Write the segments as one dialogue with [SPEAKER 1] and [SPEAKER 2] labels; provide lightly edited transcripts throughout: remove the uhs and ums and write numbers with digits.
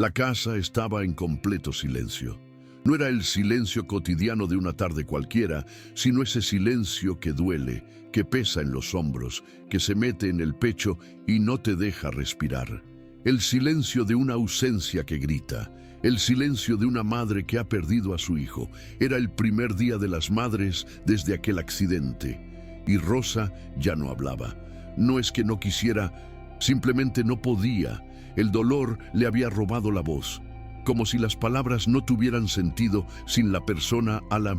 [SPEAKER 1] La casa estaba en completo silencio. No era el silencio cotidiano de una tarde cualquiera, sino ese silencio que duele, que pesa en los hombros, que se mete en el pecho y no te deja respirar. El silencio de una ausencia que grita, el silencio de una madre que ha perdido a su hijo. Era el primer día de las madres desde aquel accidente. Y Rosa ya no hablaba. No es que no quisiera, simplemente no podía. El dolor le había robado la voz, como si las palabras no tuvieran sentido sin la persona a la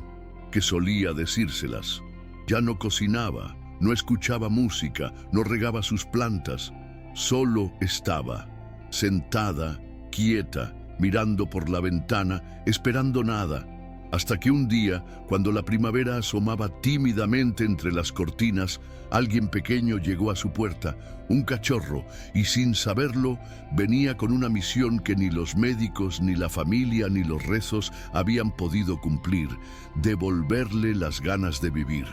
[SPEAKER 1] que solía decírselas. Ya no cocinaba, no escuchaba música, no regaba sus plantas. Solo estaba, sentada, quieta, mirando por la ventana, esperando nada, hasta que un día, cuando la primavera asomaba tímidamente entre las cortinas, alguien pequeño llegó a su puerta, un cachorro, y sin saberlo, venía con una misión que ni los médicos, ni la familia, ni los rezos habían podido cumplir: devolverle las ganas de vivir.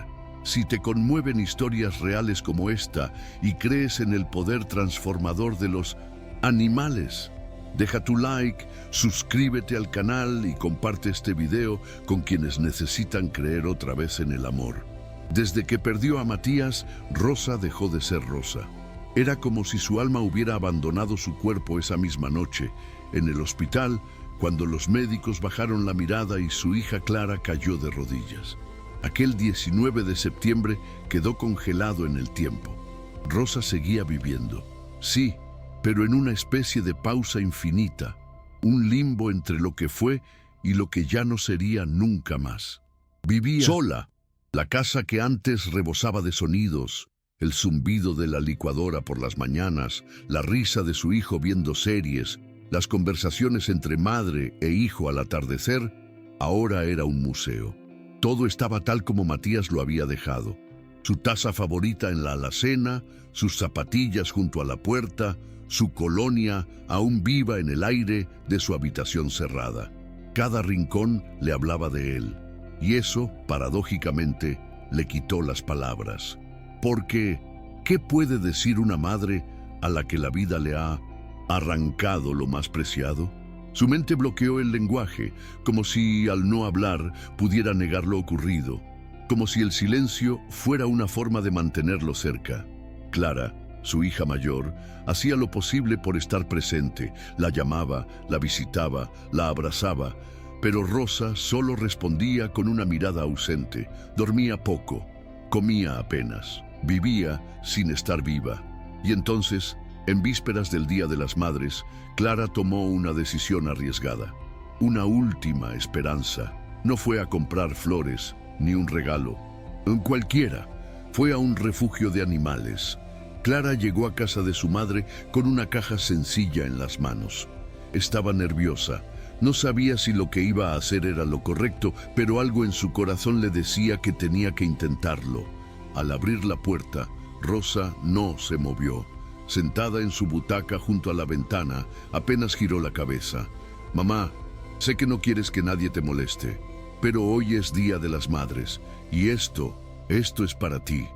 [SPEAKER 1] Si te conmueven historias reales como esta y crees en el poder transformador de los animales, deja tu like, suscríbete al canal y comparte este video con quienes necesitan creer otra vez en el amor. Desde que perdió a Matías, Rosa dejó de ser Rosa. Era como si su alma hubiera abandonado su cuerpo esa misma noche, en el hospital, cuando los médicos bajaron la mirada y su hija Clara cayó de rodillas. Aquel 19 de septiembre quedó congelado en el tiempo. Rosa seguía viviendo, sí, pero en una especie de pausa infinita, un limbo entre lo que fue y lo que ya no sería nunca más. Vivía sola. La casa que antes rebosaba de sonidos, el zumbido de la licuadora por las mañanas, la risa de su hijo viendo series, las conversaciones entre madre e hijo al atardecer, ahora era un museo. Todo estaba tal como Matías lo había dejado. Su taza favorita en la alacena, sus zapatillas junto a la puerta, su colonia aún viva en el aire de su habitación cerrada. Cada rincón le hablaba de él, y eso, paradójicamente, le quitó las palabras. Porque, ¿qué puede decir una madre a la que la vida le ha arrancado lo más preciado? Su mente bloqueó el lenguaje, como si al no hablar pudiera negar lo ocurrido, como si el silencio fuera una forma de mantenerlo cerca. Clara, su hija mayor, hacía lo posible por estar presente. La llamaba, la visitaba, la abrazaba, pero Rosa solo respondía con una mirada ausente. Dormía poco, comía apenas, vivía sin estar viva. Y entonces, en vísperas del Día de las Madres, Clara tomó una decisión arriesgada. Una última esperanza. No fue a comprar flores, ni un regalo. Cualquiera. Fue a un refugio de animales. Clara llegó a casa de su madre con una caja sencilla en las manos. Estaba nerviosa. No sabía si lo que iba a hacer era lo correcto, pero algo en su corazón le decía que tenía que intentarlo. Al abrir la puerta, Rosa no se movió. Sentada en su butaca junto a la ventana, apenas giró la cabeza. «Mamá, sé que no quieres que nadie te moleste, pero hoy es Día de las Madres, y esto es para ti»,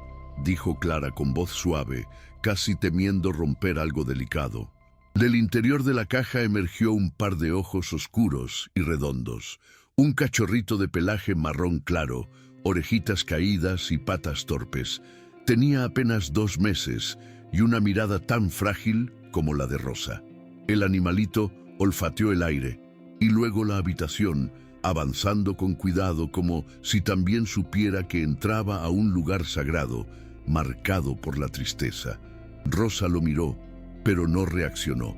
[SPEAKER 1] dijo Clara con voz suave, casi temiendo romper algo delicado. Del interior de la caja emergió un par de ojos oscuros y redondos, un cachorrito de pelaje marrón claro, orejitas caídas y patas torpes. Tenía apenas 2 meses y una mirada tan frágil como la de Rosa. El animalito olfateó el aire y luego la habitación, avanzando con cuidado como si también supiera que entraba a un lugar sagrado, marcado por la tristeza. Rosa lo miró, pero no reaccionó.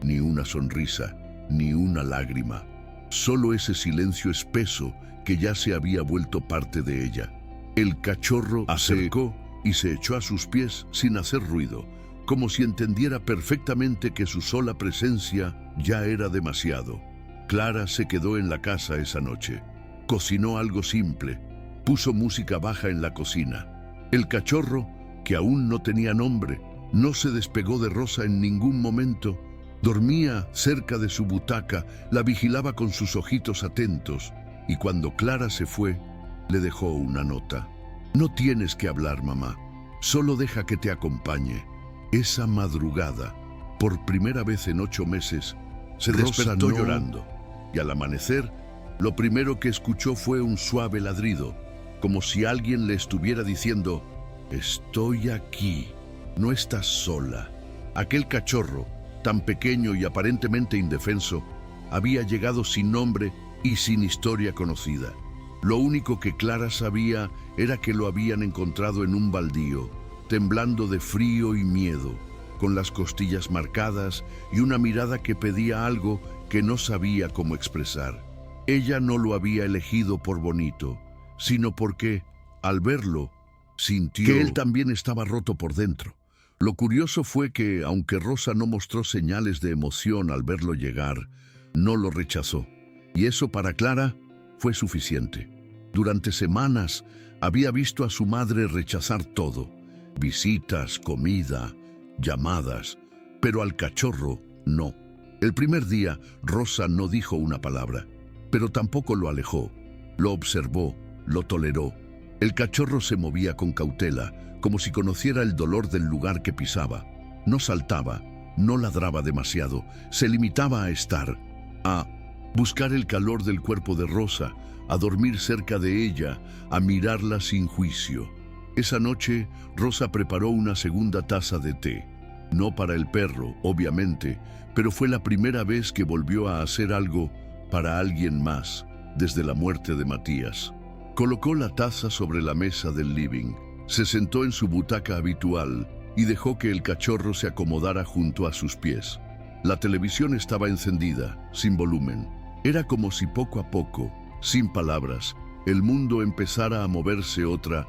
[SPEAKER 1] Ni una sonrisa, ni una lágrima. Solo ese silencio espeso que ya se había vuelto parte de ella. El cachorro acercó y se echó a sus pies sin hacer ruido, como si entendiera perfectamente que su sola presencia ya era demasiado. Clara se quedó en la casa esa noche. Cocinó algo simple. Puso música baja en la cocina. El cachorro, que aún no tenía nombre, no se despegó de Rosa en ningún momento. Dormía cerca de su butaca, la vigilaba con sus ojitos atentos, y cuando Clara se fue, le dejó una nota. «No tienes que hablar, mamá. Solo deja que te acompañe». Esa madrugada, por primera vez en 8 meses, Se despertó llorando, y al amanecer, lo primero que escuchó fue un suave ladrido, como si alguien le estuviera diciendo: «Estoy aquí, no estás sola». Aquel cachorro, tan pequeño y aparentemente indefenso, había llegado sin nombre y sin historia conocida. Lo único que Clara sabía era que lo habían encontrado en un baldío, temblando de frío y miedo, con las costillas marcadas y una mirada que pedía algo que no sabía cómo expresar. Ella no lo había elegido por bonito, sino porque, al verlo, sintió que él también estaba roto por dentro. Lo curioso fue que, aunque Rosa no mostró señales de emoción al verlo llegar, no lo rechazó. Y eso para Clara fue suficiente. Durante semanas había visto a su madre rechazar todo: visitas, comida, llamadas, pero al cachorro no. El primer día, Rosa no dijo una palabra, pero tampoco lo alejó. Lo observó, lo toleró. El cachorro se movía con cautela, como si conociera el dolor del lugar que pisaba. No saltaba, no ladraba demasiado, se limitaba a estar, a buscar el calor del cuerpo de Rosa, a dormir cerca de ella, a mirarla sin juicio. Esa noche, Rosa preparó una segunda taza de té. No para el perro, obviamente, pero fue la primera vez que volvió a hacer algo para alguien más, desde la muerte de Matías. Colocó la taza sobre la mesa del living, se sentó en su butaca habitual y dejó que el cachorro se acomodara junto a sus pies. La televisión estaba encendida, sin volumen. Era como si poco a poco, sin palabras, el mundo empezara a moverse otra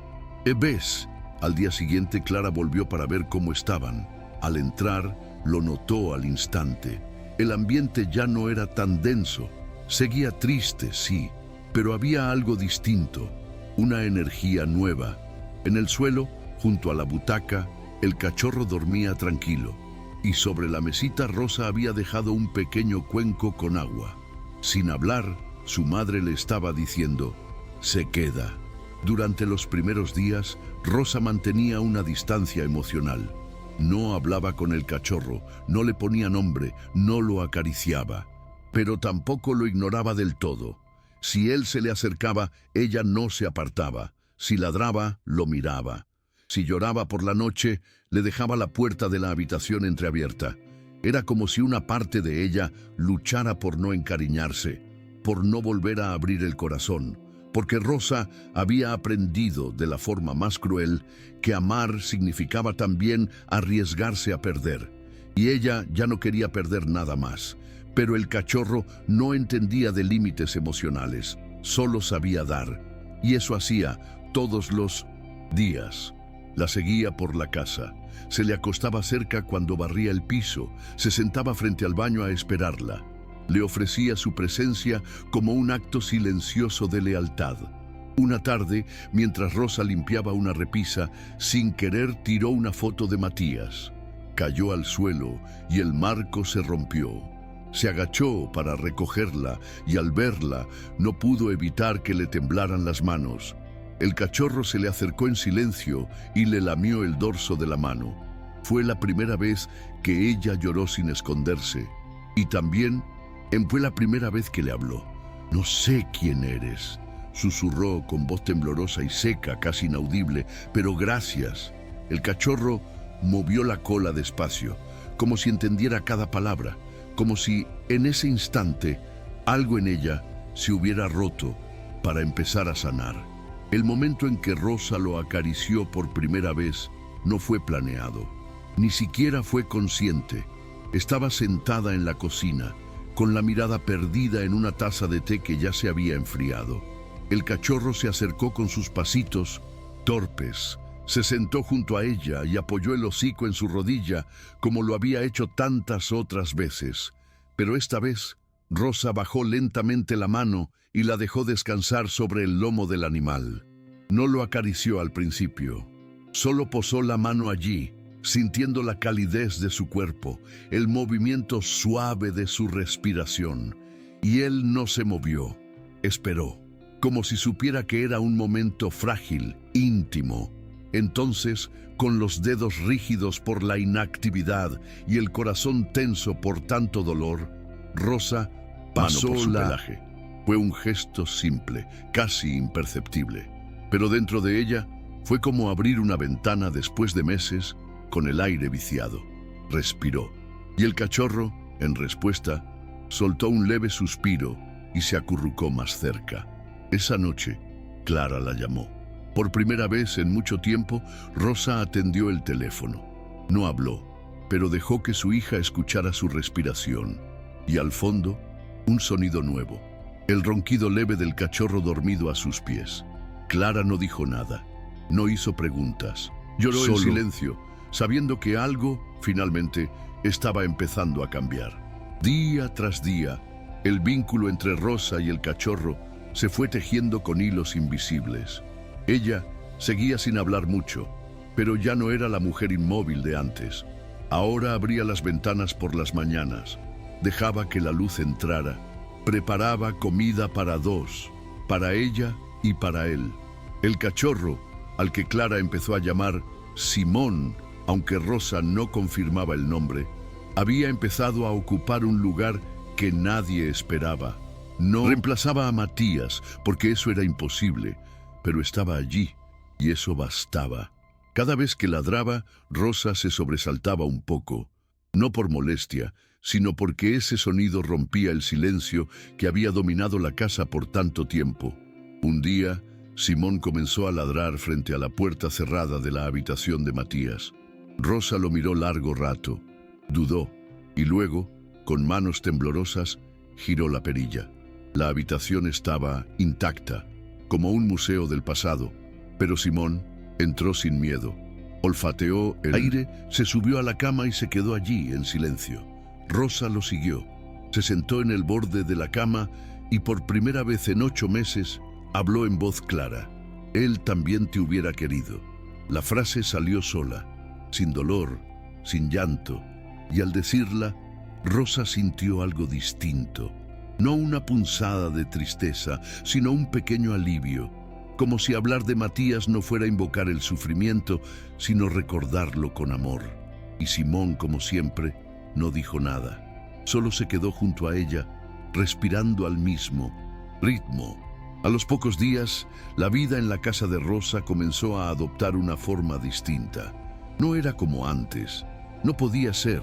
[SPEAKER 1] vez. Al día siguiente, Clara volvió para ver cómo estaban. Al entrar, lo notó al instante. El ambiente ya no era tan denso. Seguía triste, sí, pero había algo distinto, una energía nueva. En el suelo, junto a la butaca, el cachorro dormía tranquilo, y sobre la mesita Rosa había dejado un pequeño cuenco con agua. Sin hablar, su madre le estaba diciendo: «Se queda». Durante los primeros días, Rosa mantenía una distancia emocional. No hablaba con el cachorro, no le ponía nombre, no lo acariciaba, pero tampoco lo ignoraba del todo. Si él se le acercaba, ella no se apartaba. Si ladraba, lo miraba. Si lloraba por la noche, le dejaba la puerta de la habitación entreabierta. Era como si una parte de ella luchara por no encariñarse, por no volver a abrir el corazón, porque Rosa había aprendido de la forma más cruel que amar significaba también arriesgarse a perder. Y ella ya no quería perder nada más. Pero el cachorro no entendía de límites emocionales, solo sabía dar. Y eso hacía todos los días. La seguía por la casa, se le acostaba cerca cuando barría el piso, se sentaba frente al baño a esperarla. Le ofrecía su presencia como un acto silencioso de lealtad. Una tarde, mientras Rosa limpiaba una repisa, sin querer tiró una foto de Matías. Cayó al suelo y el marco se rompió. Se agachó para recogerla y al verla no pudo evitar que le temblaran las manos. El cachorro se le acercó en silencio y le lamió el dorso de la mano. Fue la primera vez que ella lloró sin esconderse. Y también fue la primera vez que le habló. «No sé quién eres», susurró con voz temblorosa y seca, casi inaudible, «pero gracias». El cachorro movió la cola despacio, como si entendiera cada palabra, como si en ese instante algo en ella se hubiera roto para empezar a sanar. El momento en que Rosa lo acarició por primera vez no fue planeado, ni siquiera fue consciente. Estaba sentada en la cocina, con la mirada perdida en una taza de té que ya se había enfriado. El cachorro se acercó con sus pasitos torpes, se sentó junto a ella y apoyó el hocico en su rodilla, como lo había hecho tantas otras veces. Pero esta vez, Rosa bajó lentamente la mano y la dejó descansar sobre el lomo del animal. No lo acarició al principio, solo posó la mano allí, sintiendo la calidez de su cuerpo, el movimiento suave de su respiración. Y él no se movió, esperó, como si supiera que era un momento frágil, íntimo. Entonces, con los dedos rígidos por la inactividad y el corazón tenso por tanto dolor, Rosa pasó por su pelaje. Fue un gesto simple, casi imperceptible, pero dentro de ella fue como abrir una ventana después de meses con el aire viciado. Respiró, y el cachorro, en respuesta, soltó un leve suspiro y se acurrucó más cerca. Esa noche, Clara la llamó. Por primera vez en mucho tiempo, Rosa atendió el teléfono. No habló, pero dejó que su hija escuchara su respiración. Y al fondo, un sonido nuevo, el ronquido leve del cachorro dormido a sus pies. Clara no dijo nada, no hizo preguntas. Lloró en silencio, sabiendo que algo, finalmente, estaba empezando a cambiar. Día tras día, el vínculo entre Rosa y el cachorro se fue tejiendo con hilos invisibles. Ella seguía sin hablar mucho, pero ya no era la mujer inmóvil de antes. Ahora abría las ventanas por las mañanas, dejaba que la luz entrara, preparaba comida para dos, para ella y para él. El cachorro, al que Clara empezó a llamar Simón, aunque Rosa no confirmaba el nombre, había empezado a ocupar un lugar que nadie esperaba. No reemplazaba a Matías, porque eso era imposible, pero estaba allí, y eso bastaba. Cada vez que ladraba, Rosa se sobresaltaba un poco, no por molestia, sino porque ese sonido rompía el silencio que había dominado la casa por tanto tiempo. Un día, Simón comenzó a ladrar frente a la puerta cerrada de la habitación de Matías. Rosa lo miró largo rato, dudó, y luego, con manos temblorosas, giró la perilla. La habitación estaba intacta, como un museo del pasado, pero Simón entró sin miedo. Olfateó el aire, se subió a la cama y se quedó allí en silencio. Rosa lo siguió. Se sentó en el borde de la cama y por primera vez en 8 meses habló en voz clara. Él también te hubiera querido. La frase salió sola, sin dolor, sin llanto, y al decirla, Rosa sintió algo distinto. No una punzada de tristeza, sino un pequeño alivio, como si hablar de Matías no fuera invocar el sufrimiento, sino recordarlo con amor. Y Simón, como siempre, no dijo nada. Solo se quedó junto a ella, respirando al mismo ritmo. A los pocos días, la vida en la casa de Rosa comenzó a adoptar una forma distinta. No era como antes, no podía ser,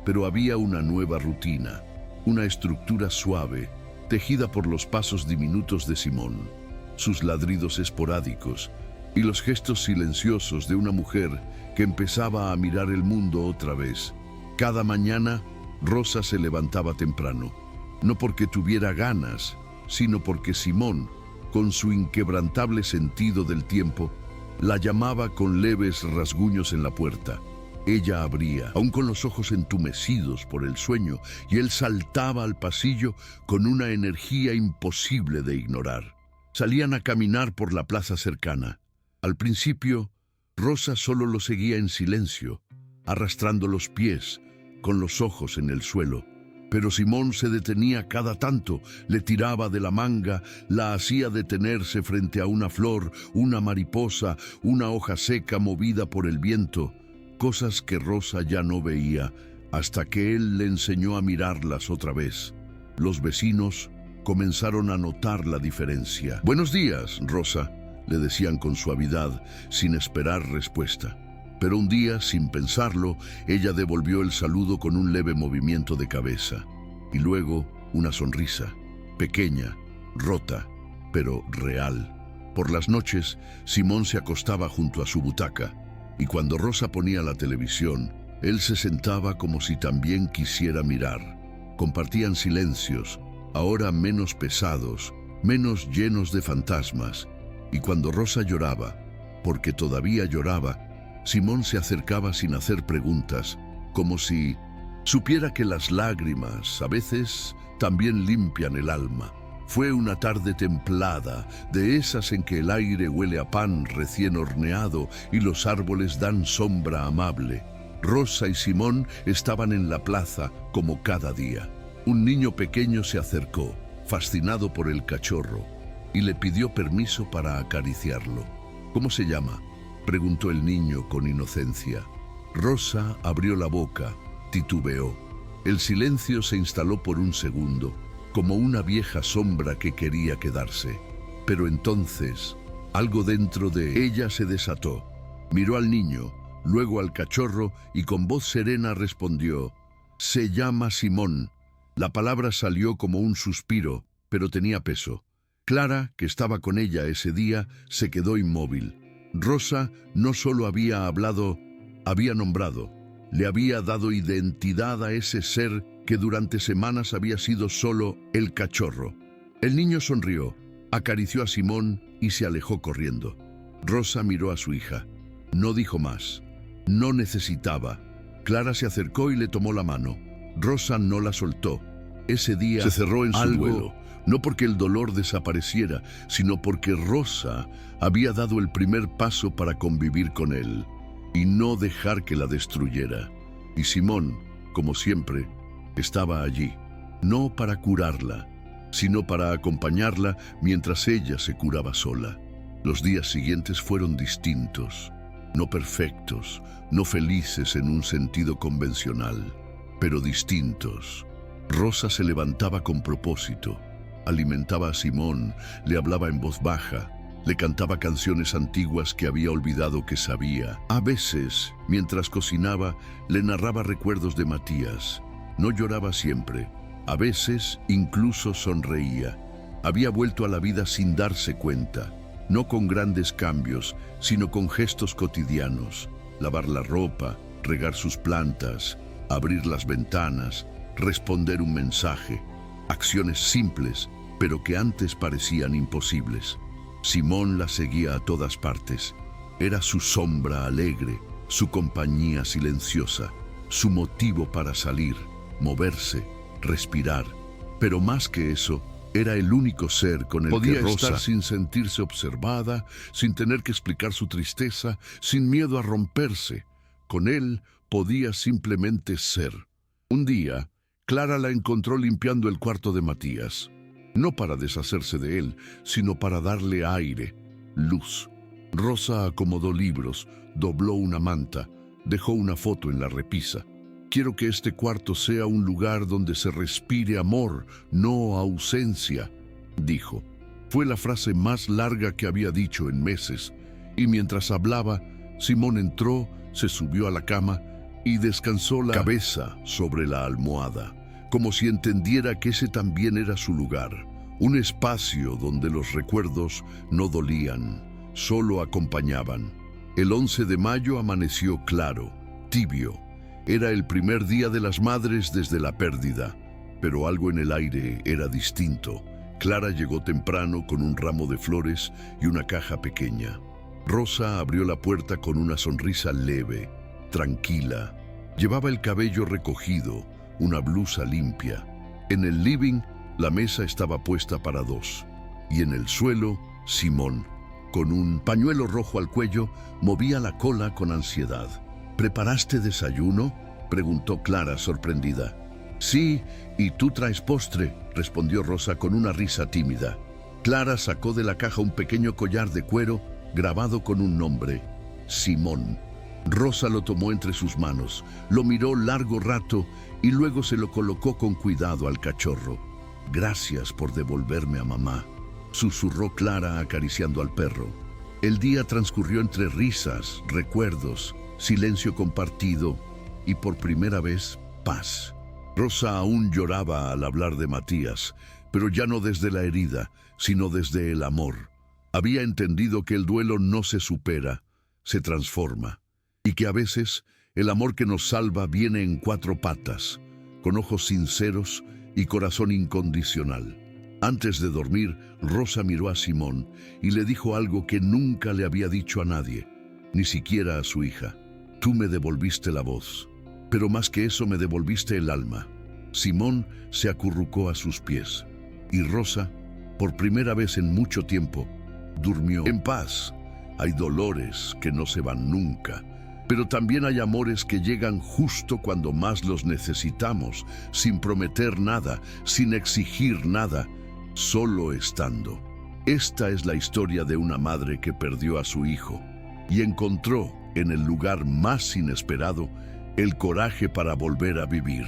[SPEAKER 1] pero había una nueva rutina, una estructura suave, tejida por los pasos diminutos de Simón, sus ladridos esporádicos y los gestos silenciosos de una mujer que empezaba a mirar el mundo otra vez. Cada mañana, Rosa se levantaba temprano, no porque tuviera ganas, sino porque Simón, con su inquebrantable sentido del tiempo, la llamaba con leves rasguños en la puerta. Ella abría, aún con los ojos entumecidos por el sueño, y él saltaba al pasillo con una energía imposible de ignorar. Salían a caminar por la plaza cercana. Al principio, Rosa solo lo seguía en silencio, arrastrando los pies, con los ojos en el suelo. Pero Simón se detenía cada tanto, le tiraba de la manga, la hacía detenerse frente a una flor, una mariposa, una hoja seca movida por el viento, cosas que Rosa ya no veía, hasta que él le enseñó a mirarlas otra vez. Los vecinos comenzaron a notar la diferencia. «Buenos días, Rosa», le decían con suavidad, sin esperar respuesta. Pero un día, sin pensarlo, ella devolvió el saludo con un leve movimiento de cabeza. Y luego, una sonrisa, pequeña, rota, pero real. Por las noches, Simón se acostaba junto a su butaca, y cuando Rosa ponía la televisión, él se sentaba como si también quisiera mirar. Compartían silencios, ahora menos pesados, menos llenos de fantasmas. Y cuando Rosa lloraba, porque todavía lloraba, Simón se acercaba sin hacer preguntas, como si supiera que las lágrimas a veces también limpian el alma. Fue una tarde templada, de esas en que el aire huele a pan recién horneado y los árboles dan sombra amable. Rosa y Simón estaban en la plaza como cada día. Un niño pequeño se acercó, fascinado por el cachorro, y le pidió permiso para acariciarlo. «¿Cómo se llama?», preguntó el niño con inocencia. Rosa abrió la boca, titubeó. El silencio se instaló por un segundo, como una vieja sombra que quería quedarse. Pero entonces, algo dentro de ella se desató. Miró al niño, luego al cachorro y con voz serena respondió: «Se llama Simón». La palabra salió como un suspiro, pero tenía peso. Clara, que estaba con ella ese día, se quedó inmóvil. Rosa no solo había hablado, había nombrado. Le había dado identidad a ese ser que durante semanas había sido solo el cachorro. El niño sonrió, acarició a Simón y se alejó corriendo. Rosa miró a su hija. No dijo más. No necesitaba. Clara se acercó y le tomó la mano. Rosa no la soltó. Ese día se cerró en su duelo, no porque el dolor desapareciera, sino porque Rosa había dado el primer paso para convivir con él y no dejar que la destruyera. Y Simón, como siempre, estaba allí, no para curarla, sino para acompañarla mientras ella se curaba sola. Los días siguientes fueron distintos, no perfectos, no felices en un sentido convencional, pero distintos. Rosa se levantaba con propósito, alimentaba a Simón, le hablaba en voz baja, le cantaba canciones antiguas que había olvidado que sabía. A veces, mientras cocinaba, le narraba recuerdos de Matías. No lloraba siempre, a veces incluso sonreía. Había vuelto a la vida sin darse cuenta, no con grandes cambios, sino con gestos cotidianos: lavar la ropa, regar sus plantas, abrir las ventanas, responder un mensaje. Acciones simples, pero que antes parecían imposibles. Simón la seguía a todas partes. Era su sombra alegre, su compañía silenciosa, su motivo para salir, moverse, respirar. Pero más que eso, era el único ser con el que Rosa estar sin sentirse observada, sin tener que explicar su tristeza, sin miedo a romperse. Con él podía simplemente ser. Un día, Clara la encontró limpiando el cuarto de Matías. No para deshacerse de él, sino para darle aire, luz. Rosa acomodó libros, dobló una manta, dejó una foto en la repisa. «Quiero que este cuarto sea un lugar donde se respire amor, no ausencia», dijo. Fue la frase más larga que había dicho en meses, y mientras hablaba, Simón entró, se subió a la cama y descansó la cabeza sobre la almohada, como si entendiera que ese también era su lugar, un espacio donde los recuerdos no dolían, solo acompañaban. El 11 de mayo amaneció claro, tibio. Era el primer día de las madres desde la pérdida, pero algo en el aire era distinto. Clara llegó temprano con un ramo de flores y una caja pequeña. Rosa abrió la puerta con una sonrisa leve, tranquila. Llevaba el cabello recogido, una blusa limpia. En el living, la mesa estaba puesta para dos. Y en el suelo, Simón, con un pañuelo rojo al cuello, movía la cola con ansiedad. «¿Preparaste desayuno?», preguntó Clara, sorprendida. «Sí, y tú traes postre», respondió Rosa con una risa tímida. Clara sacó de la caja un pequeño collar de cuero grabado con un nombre: Simón. Rosa lo tomó entre sus manos, lo miró largo rato y luego se lo colocó con cuidado al cachorro. «Gracias por devolverme a mamá», susurró Clara acariciando al perro. El día transcurrió entre risas, recuerdos, silencio compartido y por primera vez paz. Rosa aún lloraba al hablar de Matías, pero ya no desde la herida, sino desde el amor. Había entendido que el duelo no se supera, se transforma, y que a veces el amor que nos salva viene en 4 patas, con ojos sinceros y corazón incondicional. Antes de dormir, Rosa miró a Simón y le dijo algo que nunca le había dicho a nadie, ni siquiera a su hija. «Tú me devolviste la voz, pero más que eso me devolviste el alma». Simón se acurrucó a sus pies y Rosa, por primera vez en mucho tiempo, durmió en paz. Hay dolores que no se van nunca, pero también hay amores que llegan justo cuando más los necesitamos, sin prometer nada, sin exigir nada, solo estando. Esta es la historia de una madre que perdió a su hijo y encontró, en el lugar más inesperado, el coraje para volver a vivir.